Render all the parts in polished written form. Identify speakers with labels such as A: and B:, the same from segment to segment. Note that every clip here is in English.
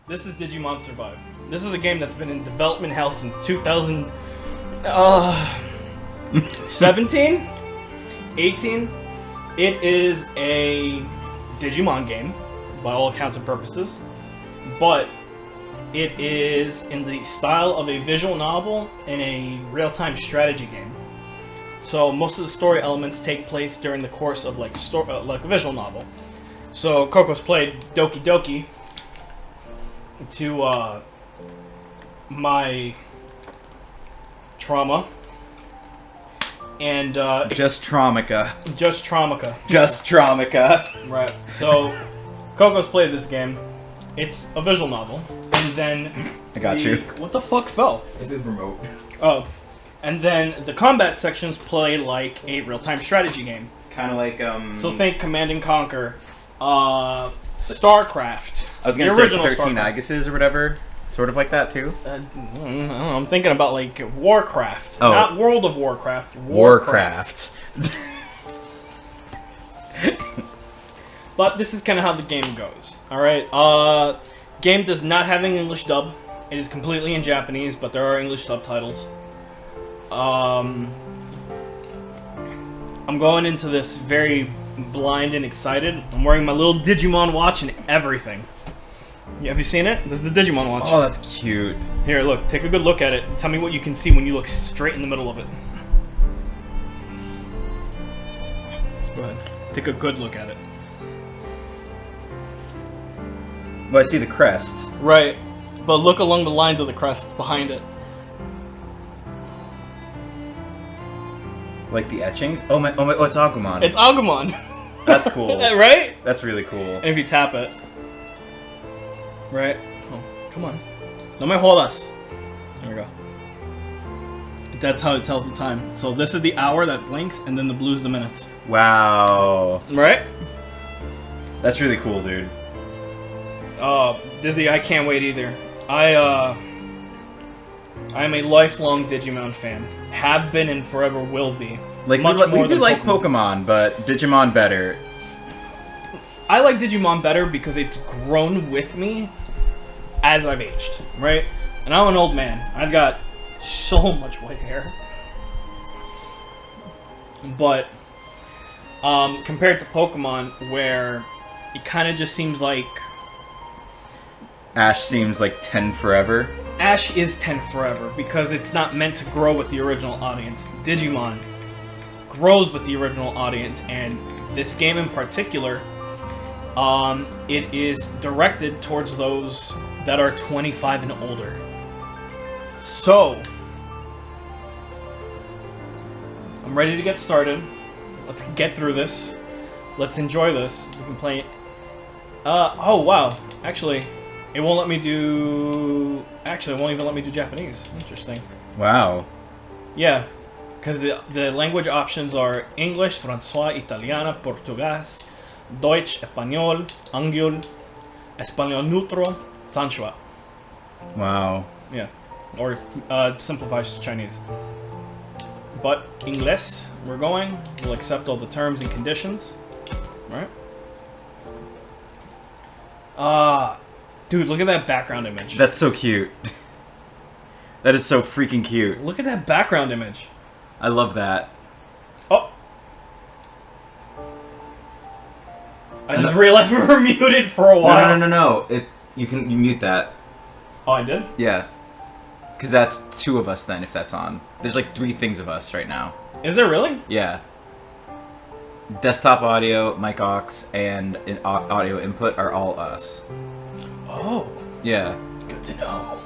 A: This is Digimon Survive. This is a game that's been in development hell since 2017? 18? It is a Digimon game, by all accounts and purposes, but it is in the style of a visual novel and a real-time strategy game. So most of the story elements take place during the course of like a visual novel. So Coco's played Doki Doki to my trauma, and
B: Just Traumica.
A: just Traumica.
B: Just Traumica.
A: Right. So Coco's played this game. It's a visual novel, and then
B: I got you.
A: What the fuck fell?
B: It is remote.
A: Oh, and then the combat sections play like a real-time strategy game.
B: Kind of like
A: So think Command and Conquer, StarCraft.
B: I was gonna
A: the
B: say
A: original
B: 13
A: StarCraft.
B: Aegises or whatever. Sort of like that too.
A: I don't know, I'm thinking about like Warcraft,
B: Oh.
A: not World of Warcraft.
B: Warcraft.
A: But this is kind of how the game goes. All right. Game does not have an English dub. It is completely in Japanese, but there are English subtitles. I'm going into this very blind and excited. I'm wearing my little Digimon watch and everything. Yeah, have you seen it? This is the Digimon watch.
B: Oh, that's cute.
A: Here, look. Take a good look at it. Tell me what you can see when you look straight in the middle of it. Go ahead. Take a good look at it.
B: Well, I see the crest.
A: Right. But look along the lines of the crest behind it.
B: Like the etchings. Oh, it's Agumon.
A: It's Agumon.
B: That's cool.
A: Right?
B: That's really cool.
A: And if you tap it. Right? Oh, come on. No me jodas. There we go. That's how it tells the time. So this is the hour that blinks, and then the blue's the minutes.
B: Wow.
A: Right?
B: That's really cool, dude.
A: Dizzy, I can't wait either. I am a lifelong Digimon fan. Have been and forever will be.
B: Like
A: Much
B: we
A: more
B: do
A: than
B: like Pokemon, but Digimon better.
A: I like Digimon better because it's grown with me as I've aged, right? And I'm an old man. I've got so much white hair. But compared to Pokemon, where it kind of just seems like
B: Ash seems like 10 forever.
A: Ash is 10 forever because it's not meant to grow with the original audience. Digimon grows with the original audience, and this game in particular, it is directed towards those that are 25 and older. So, I'm ready to get started. Let's get through this. Let's enjoy this. We can play it. Oh wow. Actually, it won't let me do... Actually, it won't even let me do Japanese. Interesting.
B: Wow.
A: Yeah, because the language options are English, François, Italiana, Portuguese, Deutsch, Español, Angul, Español Neutro, Sanshua.
B: Wow.
A: Yeah, or simplifies to Chinese. But English, we're going. We'll accept all the terms and conditions. Right? Dude, look at that background image.
B: That's so cute. That is so freaking cute.
A: Look at that background image.
B: I love that.
A: Oh. I just realized we were muted for a while.
B: No. You mute that.
A: Oh, I did?
B: Yeah. Because that's 2 of us then, if that's on. There's like 3 things of us right now.
A: Is there really?
B: Yeah. Desktop audio, mic aux, and an audio input are all us.
A: Oh.
B: Yeah.
A: Good to know.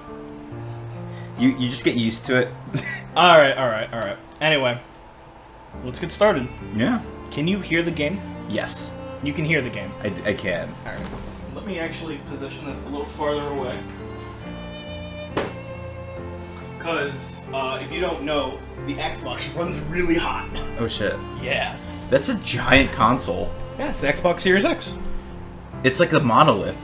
B: You just get used to it.
A: Alright. Anyway, let's get started.
B: Yeah.
A: Can you hear the game?
B: Yes.
A: You can hear the game.
B: I can.
A: Alright. Let me actually position this a little farther away. Because, if you don't know, the Xbox runs really hot.
B: Oh shit.
A: Yeah.
B: That's a giant console.
A: Yeah, it's the Xbox Series X.
B: It's like a monolith.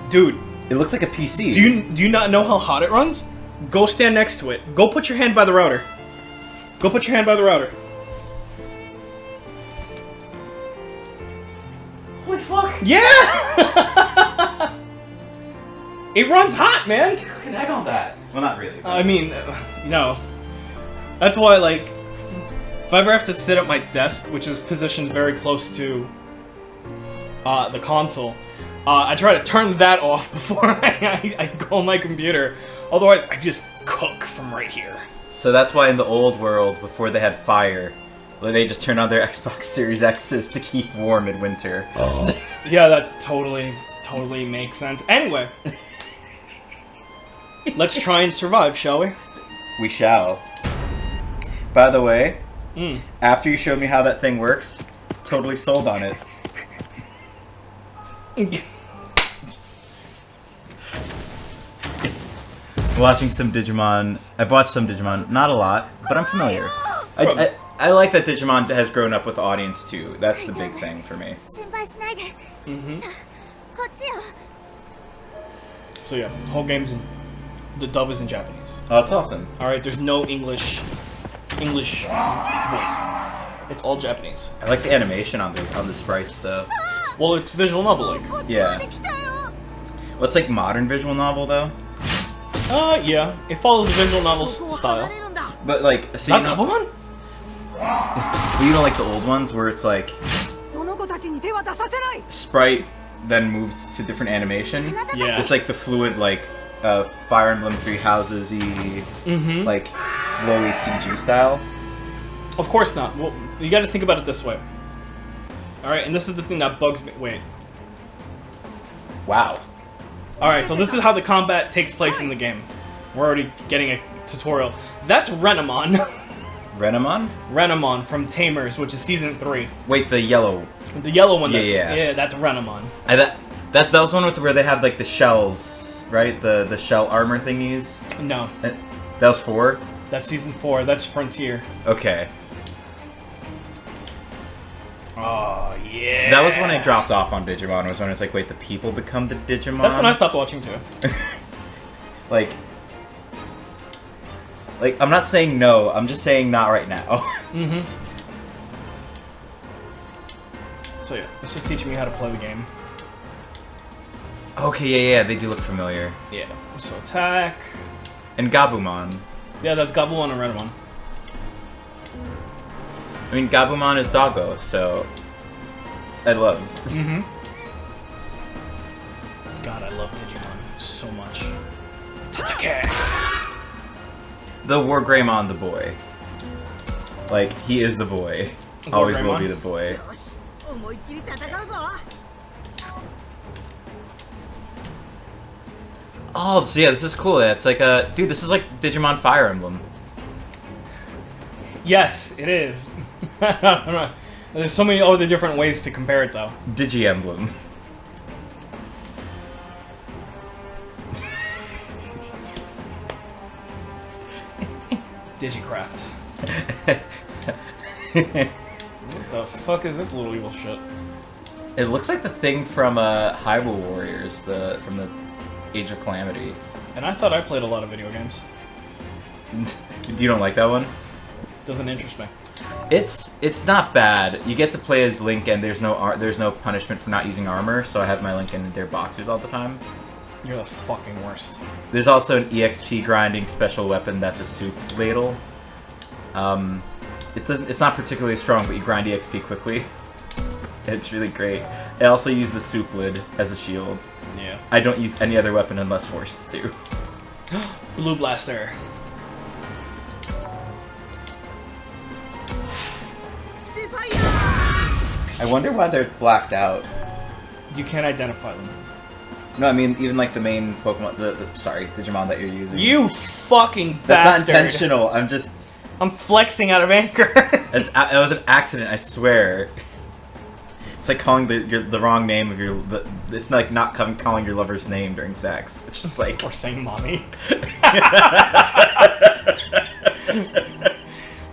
A: Dude.
B: It looks like a PC.
A: Do you not know how hot it runs? Go stand next to it. Go put your hand by the router. Go put your hand by the router. Holy fuck. Yeah! It runs hot, man.
B: Cook an egg on that. Well, not really.
A: I mean, you know, that's why, like, if I ever have to sit at my desk, which is positioned very close to the console, I try to turn that off before I go on my computer. Otherwise, I just cook from right here.
B: So that's why in the old world, before they had fire, they just turned on their Xbox Series X's to keep warm in winter.
A: Oh. Yeah, that totally makes sense. Anyway, let's try and survive, shall we?
B: We shall. By the way, after you showed me how that thing works, totally sold on it. Watching some Digimon. I've watched some Digimon, not a lot, but I'm familiar. I like that Digimon has grown up with the audience too. That's the big thing for me.
A: So yeah, the whole game's the dub is in Japanese.
B: Oh, that's awesome.
A: All right, there's no English voice. It's all Japanese.
B: I like the animation on the sprites though.
A: Well, it's visual novel like.
B: Yeah. Well, it's like modern visual novel though.
A: Yeah. It follows the visual novel style.
B: But like, so you know,
A: Gabumon?
B: well, you know, like the old ones where it's like sprite then moved to different animation.
A: Yeah.
B: It's like the fluid, like Fire Emblem Three Houses-y, like flowy CG style.
A: Of course not. Well, you got to think about it this way. All right, and this is the thing that bugs me. Wait.
B: Wow.
A: All right, so this is how the combat takes place in the game. We're already getting a tutorial. That's Renamon.
B: Renamon?
A: Renamon from Tamers, which is season 3.
B: Wait, the yellow.
A: The yellow one.
B: Yeah.
A: Yeah, that's Renamon.
B: That was one with where they have like the shells, right? The shell armor thingies.
A: No.
B: That was 4?
A: That's season 4. That's Frontier.
B: Okay.
A: Oh, yeah.
B: That was when I dropped off on Digimon. Was when it's like, wait, the people become the Digimon?
A: That's when I stopped watching too.
B: Like, I'm not saying no, I'm just saying not right now.
A: So yeah, it's just teaching me how to play the game.
B: Okay, yeah, they do look familiar.
A: Yeah. So attack.
B: And Gabumon.
A: Yeah, that's Gabumon and Renamon.
B: I mean, Gabumon is doggo, so I loves.
A: God, I love Digimon so much. Tatake!
B: The Wargreymon, the boy. Like, he is the boy. Always will be the boy. Oh, so yeah, this is cool. It's like a... Dude, this is like Digimon Fire Emblem.
A: Yes, it is. There's so many other different ways to compare it, though.
B: Digi-Emblem.
A: Digicraft. What the fuck is this little evil shit?
B: It looks like the thing from Hyrule Warriors, from the Age of Calamity.
A: And I thought I played a lot of video games.
B: You don't like that one?
A: Doesn't interest me.
B: It's not bad. You get to play as Link, and there's no punishment for not using armor. So I have my Link in their boxers all the time.
A: You're the fucking worst.
B: There's also an EXP grinding special weapon that's a soup ladle. It's not particularly strong, but you grind EXP quickly. And it's really great. I also use the soup lid as a shield.
A: Yeah.
B: I don't use any other weapon unless forced to.
A: Blue Blaster.
B: I wonder why they're blacked out.
A: You can't identify them.
B: No, I mean, even like the main Pokemon, sorry, Digimon that you're using.
A: You fucking
B: That's
A: bastard!
B: not intentional,
A: I'm flexing out of anger.
B: It was an accident, I swear. It's like calling the wrong name of your... It's like not calling your lover's name during sex. It's just like...
A: Or saying mommy.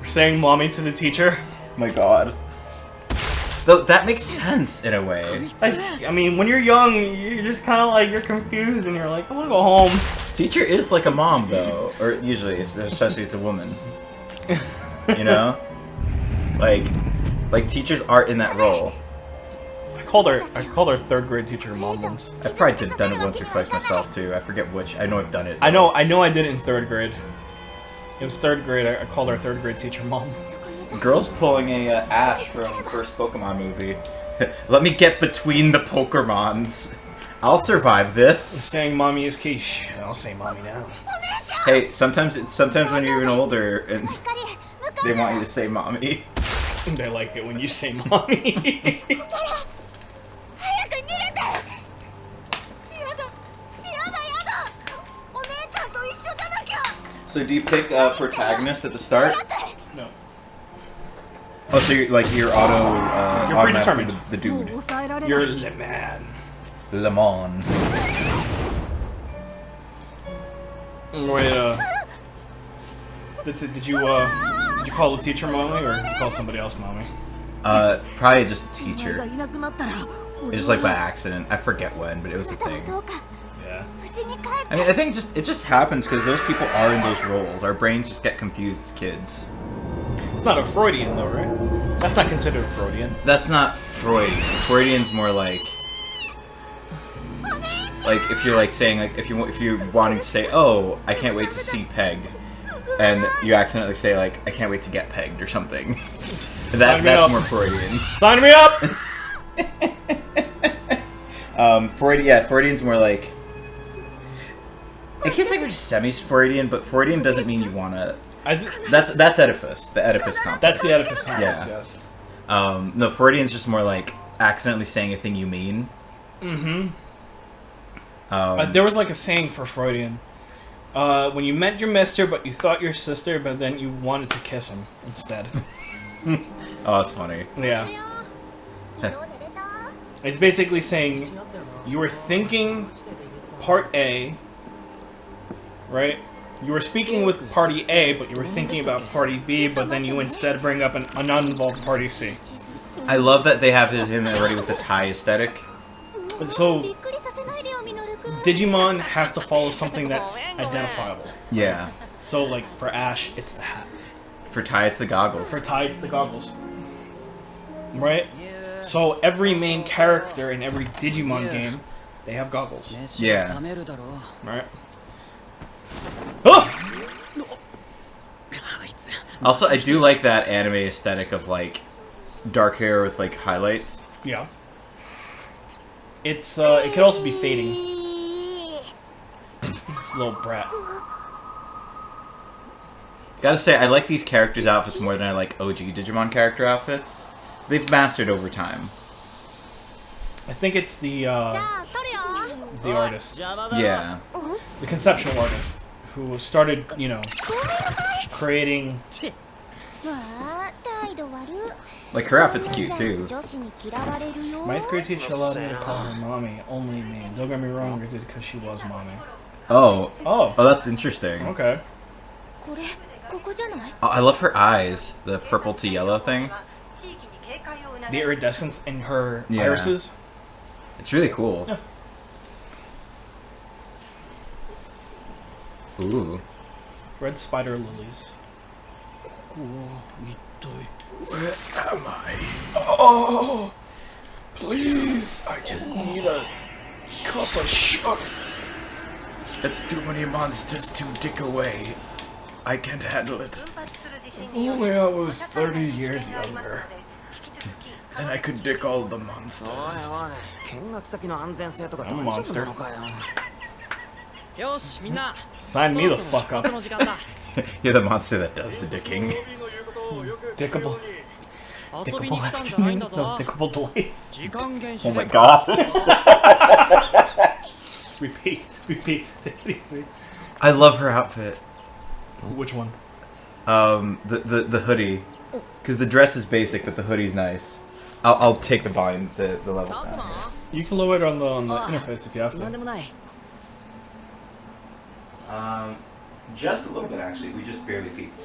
A: We're saying mommy to the teacher.
B: My god. Though that makes sense in a way.
A: I mean, when you're young, you're just kind of like, you're confused and you're like, I want to go home.
B: Teacher is like a mom, though. Or usually, especially it's a woman. You know? Like teachers are in that role.
A: called our 3rd-grade teacher mom once.
B: I probably done it once or twice myself too. I forget which. I know I've done it.
A: I know I did it in 3rd grade. It was 3rd grade. I called our 3rd-grade teacher mom.
B: Girl's pulling a Ash from the first Pokemon movie. Let me get between the Pokemons. I'll survive this.
A: Saying mommy is quiche. I'll say mommy now.
B: Hey, sometimes when you're even older and they want you to say mommy.
A: They like it when you say mommy.
B: So do you pick protagonist at the start?
A: No.
B: Oh, so you're auto
A: You're predetermined.
B: the dude.
A: You're Le Man.
B: Le Mon.
A: Wait, did you call the teacher mommy or call somebody else mommy?
B: Probably just a teacher. It was like by accident. I forget when, but it was a thing.
A: Yeah.
B: I mean, I think it just happens because those people are in those roles. Our brains just get confused as kids.
A: It's not a Freudian though, right? That's not considered Freudian.
B: That's not Freudian. Freudian's more like if you're like saying like if you're wanting to say, oh, I can't wait to see Peg, and you accidentally say like I can't wait to get pegged or something. That's more Freudian.
A: Sign me up.
B: Freudian's more like. I guess like we're just semi-Freudian, but Freudian doesn't mean you wanna. That's Oedipus, the Oedipus complex.
A: That's the Oedipus complex.
B: Yeah.
A: Yes.
B: No, Freudian's just more like accidentally saying a thing you mean.
A: Mm-hmm. There was like a saying for Freudian. When you meant your mister, but you thought your sister, but then you wanted to kiss him instead.
B: Oh, that's funny.
A: Yeah. It's basically saying you were thinking part A, right? You were speaking with party A, but you were thinking about party B, but then you instead bring up an uninvolved party C.
B: I love that they have him already with the tie aesthetic.
A: So, Digimon has to follow something that's identifiable.
B: Yeah.
A: So, like, for Ash, it's the hat.
B: For Tai, it's the goggles.
A: For Tai, it's the goggles. Right? So, every main character in every Digimon game, they have goggles.
B: Yeah.
A: Right? Oh!
B: Also, I do like that anime aesthetic of, like, dark hair with, like, highlights.
A: Yeah. It's, it could also be fading. This little brat.
B: Gotta say, I like these characters' outfits more than I like OG Digimon character outfits. They've mastered over time.
A: I think it's the artist.
B: Yeah.
A: The conceptual artist who started, you know, creating...
B: Like, her outfit's cute, too.
A: My 8th grade teacher allowed me to call her mommy, only me. Don't get me wrong, I did because she was mommy.
B: Oh.
A: Oh.
B: Oh, that's interesting.
A: Okay.
B: Oh, I love her eyes. The purple to yellow thing.
A: The iridescence in her
B: Yeah.
A: irises.
B: It's really cool.
A: Yeah.
B: Ooh.
A: Red spider lilies. Where am I? Oh! Please! I just need a cup of sugar.
B: That's too many monsters to dig away. I can't handle it.
A: If only I was 30 years younger.
B: And I could dig all the monsters.
A: I'm a monster. Sign me the fuck up.
B: You're the monster that does the dicking.
A: Dickable. Dickable afternoon? No, dickable delights.
B: Oh my god.
A: Repeat. Take it easy.
B: I love her outfit.
A: Which one?
B: The hoodie. Because the dress is basic, but the hoodie's nice. I'll take the volume, the levels down.
A: You can lower it on the interface if you have to.
B: Just a little bit actually. We just barely peeked.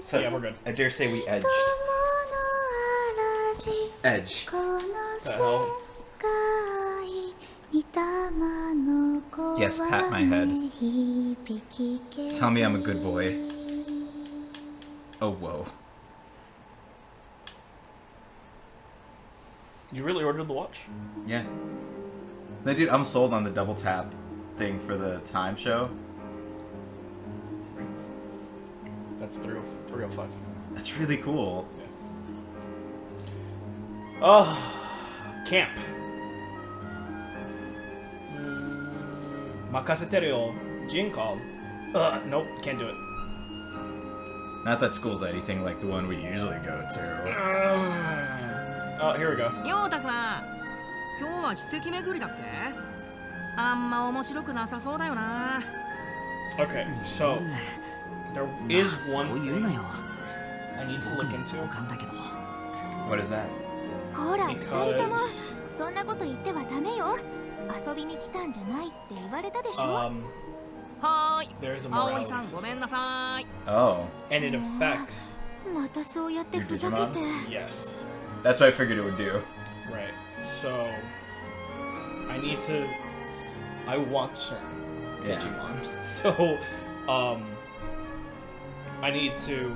B: So
A: yeah, we're good.
B: I dare say we edged. Edge.
A: The hell?
B: Yes, pat my head. Tell me I'm a good boy. Oh, whoa.
A: You really ordered the watch?
B: Yeah. No, dude, I'm sold on the double tap thing for the time show.
A: That's 305.
B: That's really cool.
A: Camp. Makaseteru yo, Jin called. Nope, can't do it.
B: Not that school's anything like the one we usually go to.
A: Oh, here we go.
C: 陽太くん、今日は史跡巡りだって？あんま面白くなさそうだよな。
A: Okay, so there is
C: まあ
A: one
C: そう言うな
A: thing
C: よ。
A: I need to
C: 僕
A: look
C: も
A: into
C: 同感だけど。
B: What is that?
D: こら、二人とも
A: because
D: そんなこと言ってはダメよ。遊びに来たんじゃないって言われたでしょ。
C: はーい。
A: there's a
C: 葵
A: morality
C: さんごめん
A: system,
C: なさい。
B: Oh.
A: and it affects
D: またそうやって
B: Your
D: ふざけ
B: Digimon?
D: て。
A: yes,
B: That's what I figured it would do.
A: right. So I want certain
B: Yeah.
A: Digimon. So I need to.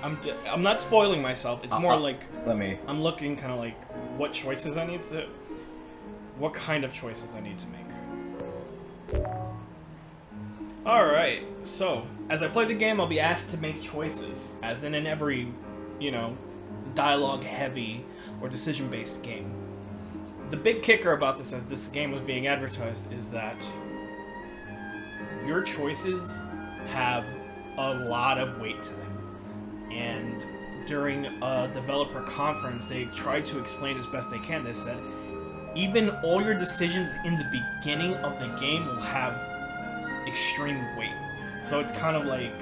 A: I'm not spoiling myself. It's more like
B: Let me.
A: I'm looking kind of like what choices I need to. What kind of choices I need to make. Alright, so as I play the game, I'll be asked to make choices, as in every, dialogue heavy or decision based game. The big kicker about this, as this game was being advertised, is that your choices have a lot of weight to them. And during a developer conference, they tried to explain as best they can. They said, even all your decisions in the beginning of the game will have extreme weight. So it's kind of like,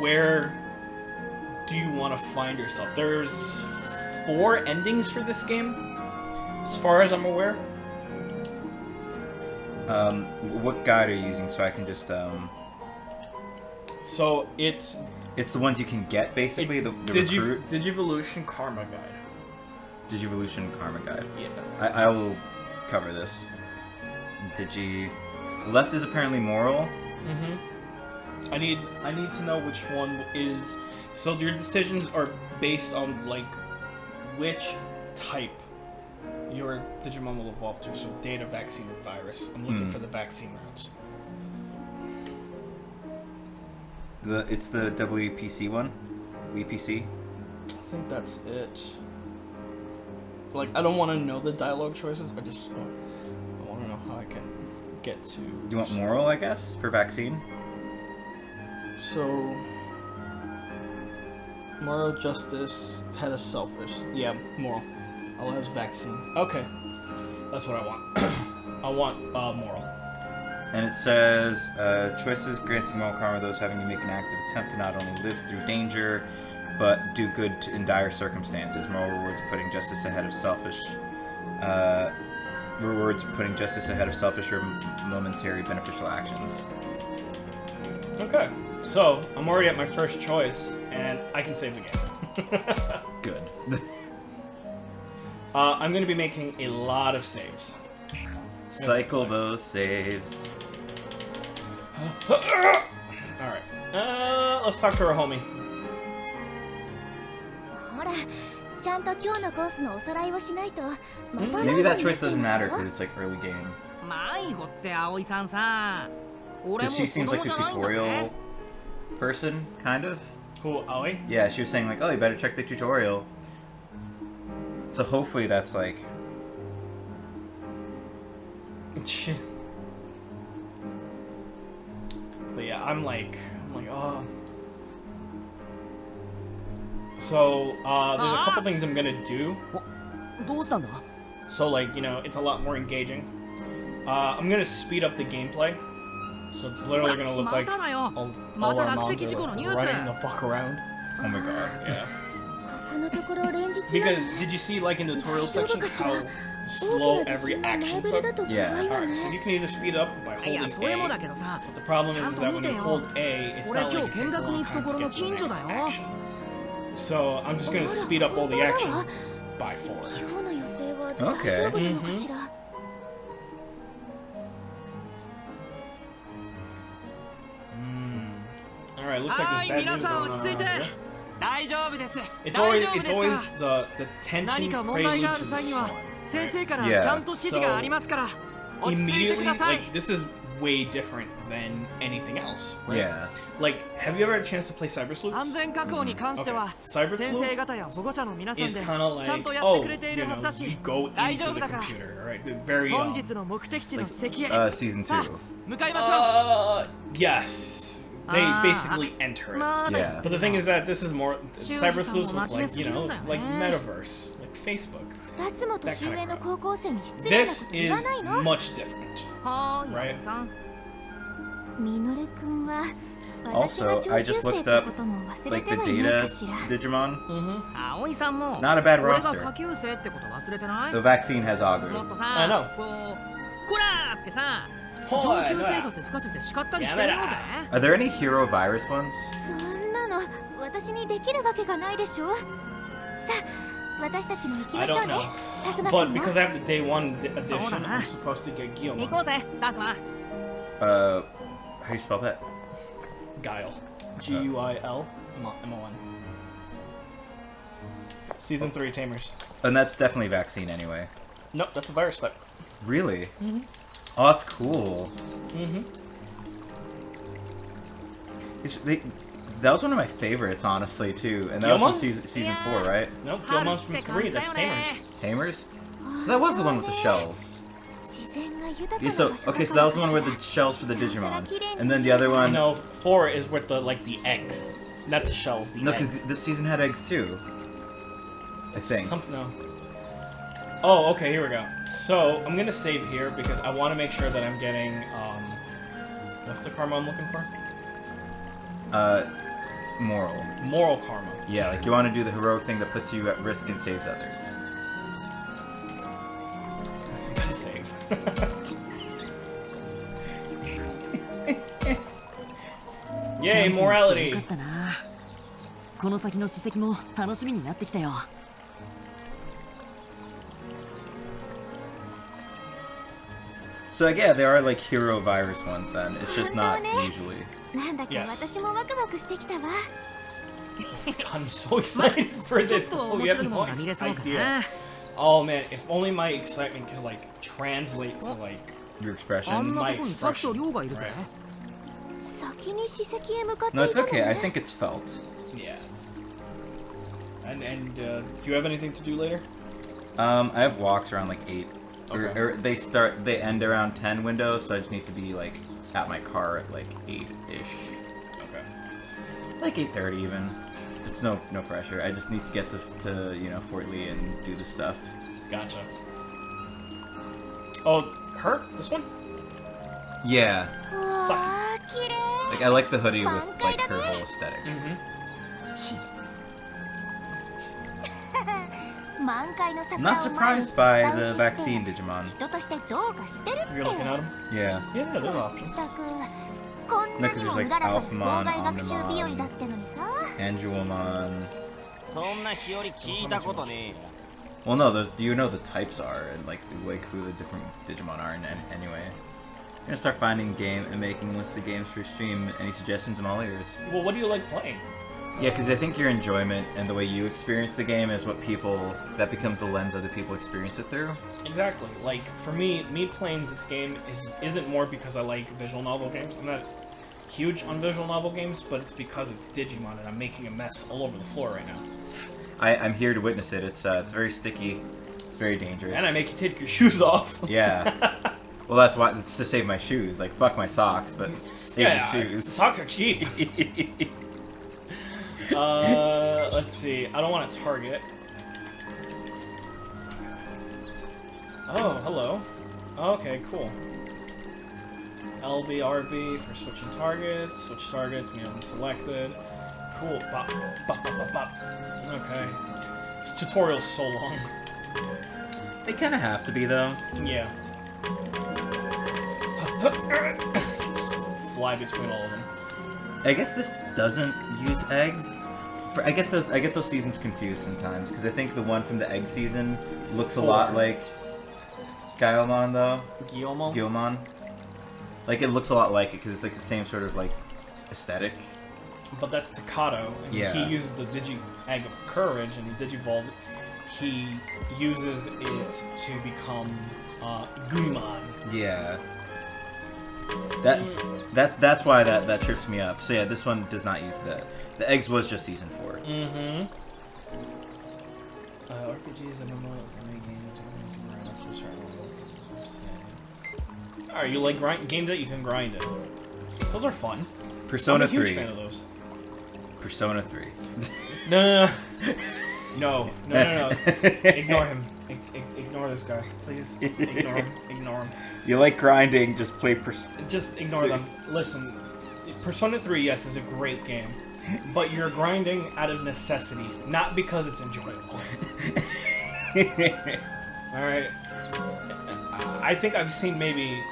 A: where do you want to find yourself? There's 4 endings for this game, as far as I'm aware.
B: What guide are you using so I can just
A: So it's
B: It's the ones you can get basically. The recruit.
A: Digivolution Karma Guide.
B: Digivolution Karma Guide.
A: Yeah.
B: I will cover this. Left is apparently moral.
A: Mm-hmm. I need to know which one is. So your decisions are based on like which type your Digimon will evolve to. So data, vaccine, or virus. I'm looking for the vaccine routes.
B: It's the WPC one? WPC?
A: I think that's it. Like, I don't want to know the dialogue choices. I want to know how I can get to.
B: Do you want moral, I guess, for vaccine?
A: So, moral, justice, head of selfish. Yeah, moral. Allows vaccine. Okay, that's what I want. I want moral.
B: And it says, choices granting moral karma those having to make an active attempt to not only live through danger, but do good in dire circumstances. Moral rewards putting justice ahead of selfish. Rewards putting justice ahead of selfish or momentary beneficial actions.
A: Okay, so I'm already at my first choice, and I can save the game.
B: Good.
A: I'm going to be making a lot of saves.
B: Cycle those saves.
A: Alright, let's talk to our homie.
D: ほら、ちゃんと今日のコースのおさらいをしないと。また
B: Maybe
D: 迷子
B: that
D: になっ
B: choice
D: ちゃい
B: doesn't
D: ます
B: matter
D: よ
B: because it's like early game.
C: 迷子って葵さんさ。俺
B: Because
C: も
B: she
C: 子
B: seems
C: 供
B: like
C: じ
B: the
C: ゃないんだぜ
B: tutorial person, kind of.
A: Who, Aoi?
B: Yeah, she was saying like, oh, you better check the tutorial. So hopefully that's like.
A: But yeah, I'm like, oh. So, there's a couple things I'm gonna do.
C: どうしたんだ
A: So, like, it's a lot more engaging. I'm gonna speed up the gameplay. So it's literally gonna look like
C: まただよ
A: all
C: また
A: our
C: 落
A: mons
C: 石
A: are
C: 事故の
A: like
C: ニュー
A: running the
C: ス
A: fuck around.
B: Oh my god.
A: Yeah.
D: ここのところ連日
A: Because, did you see, like, in the tutorial section, how slow
D: 大きな地
A: every
D: 震が前
A: action
D: 触れだ
A: took?
D: と怖いわ
A: Alright, so
D: ね
A: you can either speed up by
C: い
A: holding
C: やそれもだ
A: A.
C: けどさ
A: But the problem is
C: ちゃんと
A: that
C: 見
A: when
C: て
A: you
C: よ
A: hold A, it's
C: 俺
A: not
C: 今
A: like
C: 日
A: it
C: 見
A: takes a
C: 学に
A: long
C: 行くと
A: time
C: こ
A: to
C: ろの
A: get to the
C: 近所
A: next
C: だよ
A: action. So I'm just gonna speed up all the action by 4.
D: 今日の予定は大丈夫なのかしら。
A: Alright, looks like
C: は
A: there's
C: い
A: bad
C: 皆
A: news
C: さん
A: going
C: 落ち
A: on
C: 着いて
A: around here.
C: 大大丈夫です
A: It's
C: 大
A: always
C: 丈夫
A: it's
C: です
A: always
C: か
A: the
C: 何
A: tension
C: か問題
A: prelude
C: があ
A: to
C: る
A: the
C: 際には
A: storm.
C: 先生から
B: Yeah.
C: ちゃんと指示がありますから落ち着いてく
A: Immediately,
C: ださい
A: like this is way different than anything else, right?
B: Yeah.
A: Like, have you ever had a chance to play Cyber
C: 安
A: Sleuths?
C: 全確保に関しては
A: Okay. Cyber
C: 先
A: Sleuth
C: 生方や保護者の皆さん
A: is
C: で
A: kind of
C: ちゃん
A: like,
C: とやって
A: oh,
C: くれてい
A: you
C: るはずだ
A: know, you
C: し
A: go
C: 大丈
A: into
C: 夫
A: the
C: だから
A: computer, right? The very
C: 本日の目的地の席へ
B: Season
C: さあ
B: 2.
C: 向かいましょう
A: yes. They basically enter it.
C: まあだ
B: Yeah.
A: But the thing is that this is more Cyber Sleuths with, like, you know,
C: 修士さんも真面目すぎるんだよね。
A: like metaverse, like Facebook.
D: 2つも年上の高校生に失礼なこ
A: This
D: と言わ
A: is
D: ないの
A: much different.
C: はーい
A: Right.
C: 山田さん
D: ミノル君は私が
B: Also, I
D: 上級
B: just
D: 生っ
B: looked
D: て
B: up
D: ことも忘れ
B: like
D: て
B: the
D: はいない
B: data
D: かしら
B: Digimon.
A: Mm-hmm.
C: 葵さんも
B: Not a bad
C: 俺が
B: roster.
C: 下級生ってこと忘れてない
B: The vaccine has
C: も
B: Augur.
C: っと
A: I
C: さ
A: know.
C: こうこらーってさ
A: ほ
C: 上
A: い
C: 級生活吹かせて叱ったりしてみようぜ
B: Are there any hero virus ones?
D: そんなの私にできるわけがないでしょさあ私たちも行き
A: I
D: ましょ
A: don't
D: うね
A: know.
D: たくま
A: But
D: 君も
A: because I have the day one edition,
C: So
A: I'm supposed to get
C: 行
A: Guillemot.
C: こうぜたくま
B: How do you spell that?
A: Guile. Guil. M-O-N. Season 3 Tamers.
B: And that's definitely vaccine anyway.
A: Nope, that's a virus type.
B: Really? Oh, that's cool.
A: Mm-hmm.
B: That was one of my favorites, honestly, too. And that was from
A: Guillemot?
B: season 4, right?
A: Nope, Guillemon's from 3. That's Tamers.
B: Tamers? So that was the one with the shells.
D: 自然が豊か
B: Yeah,
D: な
B: so
D: 場所だ
B: okay, so
D: か
B: that
D: ら
B: was the one
D: か
B: with
D: しら
B: the shells for the Digimon, and then the other one.
A: No, 4 is with the, like, the eggs. Not the shells, the
B: No,
A: eggs.
B: because this season had eggs too. I think.
A: No. Oh, okay, here we go. So, I'm gonna save here because I want to make sure that I'm getting, what's the karma I'm looking for?
B: Moral.
A: Moral karma.
B: Yeah, like you want to do the heroic thing that puts you at risk and saves others.
A: I gotta save. Yay,
C: よ
A: morality!
C: かったなこの先の史跡も楽しみになってきたよ
B: So yeah, there are like hero virus ones then. It's just not
D: 本当ね。
B: usually.
D: なんだか
A: Yes.
D: 私もワクワクしてきたわ
A: I'm so excited for
C: ちょっ
A: this.
C: と
A: Oh,
C: 面
A: we have
C: 白いも
A: no
C: のが見れそうか
A: idea.
C: な
A: Oh man, if only my excitement could like translate to like
B: Your
C: あん
B: expression.
C: な
A: My
C: とこにサキとリョウがいるぜ
A: Right.
D: 先に史跡へ向かってい
B: No,
D: た
B: it's
D: の
B: okay. I
D: ね
B: think it's felt.
A: yeah. And do you have anything to do later?
B: I have walks around like 8.
A: Okay.
B: Or they end around 10 windows, so I just need to be like at my car at like 8-ish.
A: Okay.
B: Like 8:30 even. It's no pressure. I just need to get to you know Fort Lee and do the stuff.
A: Gotcha. Oh, her? This one?
B: Yeah.
D: うわあ綺麗
B: Like I like the hoodie with like her whole aesthetic.
A: Mm-hmm.
D: 満開の
B: I'm
D: 桜
B: not
D: を前に
B: surprised by
D: 舌
B: the
D: 打ち
B: vaccine
D: って
B: Digimon.
D: 人としてどうかしてるって
A: You're looking at them?
B: Yeah.
A: Yeah, there's options.
D: ったくこんなにもうららと妨害学習日和だってのにさ
B: Angelomon.
E: そんな日和聞いたことね
B: Well, no, you know the types are and like who the different Digimon are anyway. I'm gonna start finding game and making a list of games for stream. Any suggestions? I'm all ears.
A: Well, what do you like playing?
B: Yeah, because I think your enjoyment and the way you experience the game is what that becomes the lens other people experience it through.
A: Exactly. Like for me playing this game isn't more because I like visual novel games. I'm not huge on visual novel games, but it's because it's Digimon and I'm making a mess all over the floor right now.
B: I'm here to witness it. It's very sticky. It's very dangerous.
A: And I make you take your shoes off.
B: Yeah. Well, that's why. It's to save my shoes. Like fuck my socks, but save the shoes.
A: Socks are cheap. Let's see. I don't want to target. Oh, hello. Okay, cool. LB, RB for switching targets. Switch targets, me unselected. Cool. Bop, bop, bop, bop, bop. Okay. This tutorial's so long.
B: They kind of have to be though.
A: Yeah. Just fly between all of them.
B: I guess this doesn't use eggs. I get those seasons confused sometimes because I think the one from the egg season looks a lot like Guillemon though. Guillemon. Like it looks a lot like it because it's like the same sort of like aesthetic.
A: but that's Takato, and
B: Yeah.
A: he uses the Digi Egg of Courage, and he Digivolved. He uses it to become Guimon.
B: Yeah. That's why that trips me up. So yeah, this one does not use the eggs was just season 4.
A: Mm-hmm. RPGs, MMO, anime games. Alright, you like games that you can grind in. Those are fun.
B: Persona
A: I'm a huge
B: 3.
A: fan of those.
B: Persona 3.
A: No. Ignore him. Ignore this guy, please. Ignore him. Ignore him.
B: You like grinding, just play
A: Just ignore them. Listen, Persona 3, yes, is a great game, but you're grinding out of necessity, not because it's enjoyable. Alright? I think I've seen maybe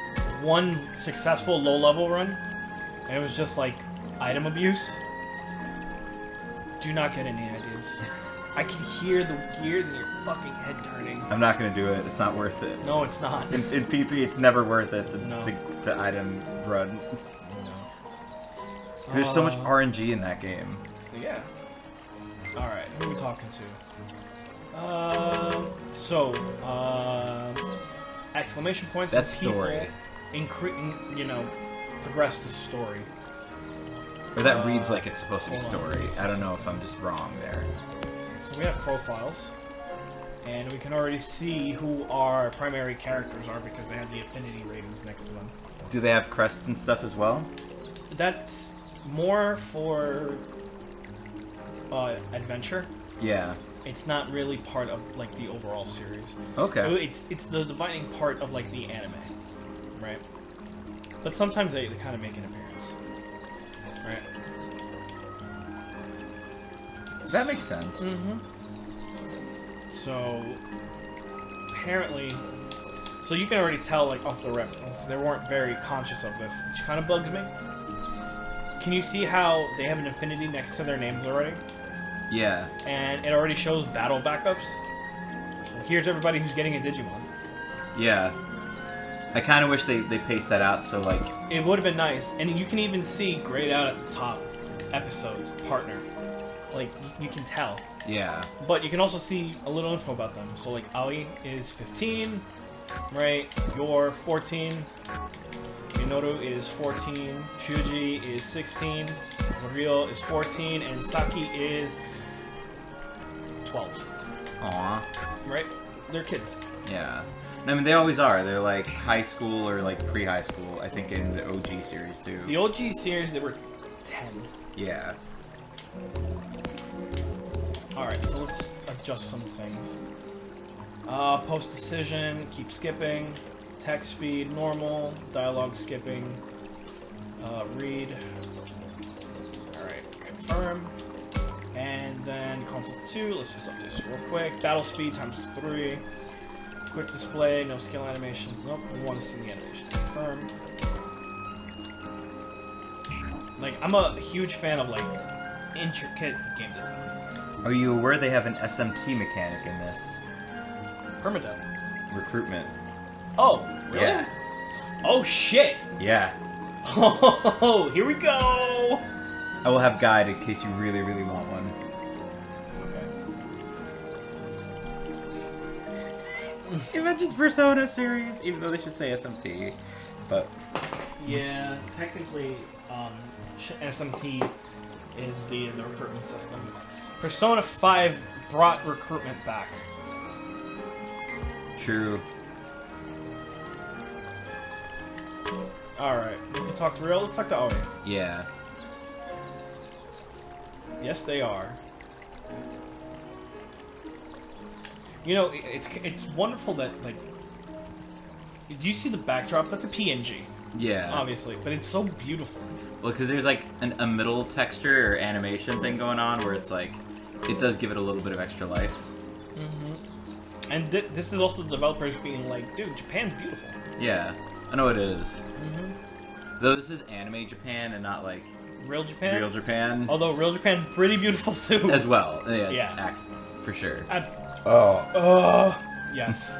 A: one successful low-level run, and it was just like item abuse. Do not get any ideas. I can hear the gears in your fucking head turning.
B: I'm not gonna do it. It's not worth it.
A: No, it's not.
B: In P3, it's never worth it
A: No.
B: to item run.
A: No.
B: There's so much RNG in that game.
A: Yeah. Alright, who are we talking to? Exclamation points.
B: That's
A: and people
B: story.
A: Progress the story.
B: Or that reads like it's supposed to be
A: hold on,
B: story.
A: this
B: I don't
A: is-
B: know if I'm just wrong there.
A: So we have profiles, and we can already see who our primary characters are because they have the affinity ratings next to them.
B: Do they have crests and stuff as well?
A: That's more for adventure.
B: Yeah.
A: It's not really part of like the overall series.
B: Okay.
A: It's the dividing part of like the anime, right? But sometimes they kind of make an appearance, right?
B: That makes sense.
A: Mm-hmm. So apparently, so you can already tell like off the rip, they weren't very conscious of this, which kind of bugs me. Can you see how they have an affinity next to their names already?
B: Yeah.
A: And it already shows battle backups. Here's everybody who's getting a Digimon.
B: Yeah. I kind of wish they paced that out so like...
A: It would have been nice. And you can even see grayed out at the top episodes, partner. Like, you can tell.
B: Yeah.
A: But you can also see a little info about them. So, like, Aoi is 15, right? You're 14. Minoru is 14. Shuji is 16. Rio is 14. And Saki is 12.
B: Aw.
A: Right? They're kids.
B: Yeah. I mean, they always are. They're like high school or like pre-high school, I think, in the OG series, too.
A: The OG series, they were 10.
B: Yeah.
A: Alright, so let's adjust some things. Post decision, keep skipping. Text speed, normal. Dialogue skipping. Read. Alright, confirm. And then console 2, let's just update this real quick. Battle speed times 3. Quick display, no skill animations. Nope, we want to see the animation. Confirm. Like, I'm a huge fan of, like, intricate game design.
B: Are you aware they have an SMT mechanic in this?
A: Permadeath.
B: Recruitment.
A: Oh, really?
B: Yeah.
A: Oh, shit!
B: Yeah.
A: Oh, here we go!
B: I will have guide in case you really, really want one.
A: Okay.
B: It mentions Persona series, even though they should say SMT. But
A: Yeah, technically, SMT is the recruitment system. Persona 5 brought recruitment back.
B: true.
A: Alright, we can talk to Real. Let's talk to Aoi.
B: Yeah.
A: Yes, they are. You know, it's wonderful that, like... Do you see the backdrop? That's a PNG,
B: Yeah.
A: obviously, but it's so beautiful.
B: Well, because there's like a middle texture or animation thing going on where it's like, it does give it a little bit of extra life.
A: Mm-hmm. And this is also the developers being like, dude, Japan's beautiful.
B: Yeah. I know it is.
A: Mm-hmm.
B: Though this is anime Japan and not like
A: Real Japan?
B: real Japan.
A: Although Real Japan's pretty beautiful too.
B: As well. Yeah.
A: Yeah.
B: For sure.
A: Oh. Yes.